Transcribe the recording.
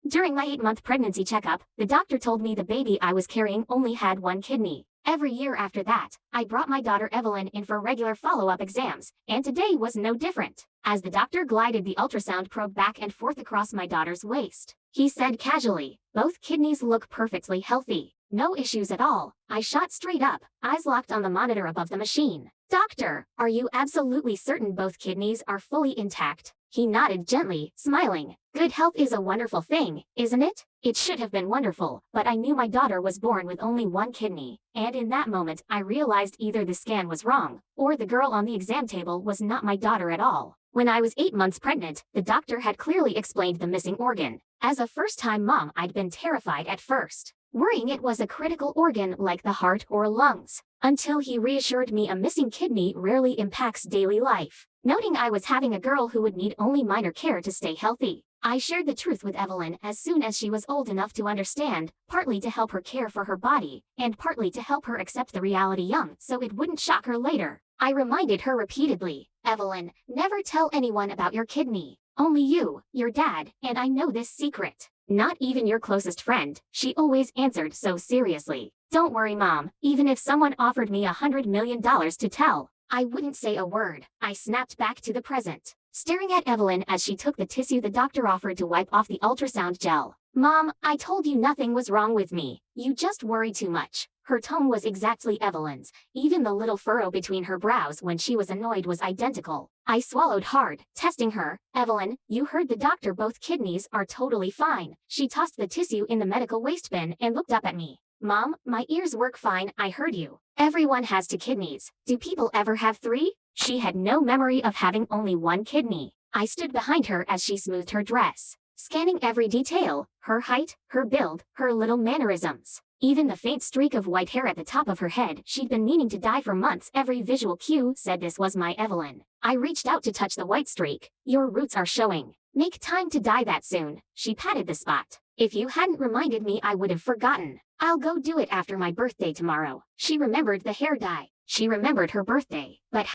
During my 8-month pregnancy checkup, the doctor told me the baby I was carrying only had one kidney. Every year after that, I brought my daughter Evelyn in for regular follow-up exams, and today was no different. As the doctor glided the ultrasound probe back and forth across my daughter's waist, he said casually, "Both kidneys look perfectly healthy. No issues at all." I shot straight up, eyes locked on the monitor above the machine. "Doctor, are you absolutely certain both kidneys are fully intact?" He nodded gently, smiling. "Good health is a wonderful thing, isn't it?" It should have been wonderful, but I knew my daughter was born with only one kidney, and in that moment I realized either the scan was wrong, or the girl on the exam table was not my daughter at all. When I was 8 months pregnant, the doctor had clearly explained the missing organ. As a first-time mom, I'd been terrified at first, worrying it was a critical organ like the heart or lungs, until he reassured me a missing kidney rarely impacts daily life, noting I was having a girl who would need only minor care to stay healthy. I shared the truth with Evelyn as soon as she was old enough to understand, partly to help her care for her body, and partly to help her accept the reality young so it wouldn't shock her later. I reminded her repeatedly, "Evelyn, never tell anyone about your kidney. Only you, your dad, and I know this secret. Not even your closest friend," she always answered so seriously. "Don't worry, Mom, even if someone offered me $100 million to tell, I wouldn't say a word." I snapped back to the present, staring at Evelyn as she took the tissue the doctor offered to wipe off the ultrasound gel. "Mom, I told you nothing was wrong with me. You just worry too much." Her tone was exactly Evelyn's. Even the little furrow between her brows when she was annoyed was identical. I swallowed hard, testing her. "Evelyn, you heard the doctor. Both kidneys are totally fine." She tossed the tissue in the medical waste bin and looked up at me. "Mom, my ears work fine. I heard you. Everyone has 2 kidneys. Do people ever have 3? She had no memory of having only one kidney. I stood behind her as she smoothed her dress, scanning every detail, her height, her build, her little mannerisms. Even the faint streak of white hair at the top of her head she'd been meaning to dye for months. Every visual cue said this was my Evelyn. I reached out to touch the white streak. "Your roots are showing. Make time to dye that soon." She patted the spot. "If you hadn't reminded me, I would have forgotten. I'll go do it after my birthday tomorrow." She remembered the hair dye. She remembered her birthday, but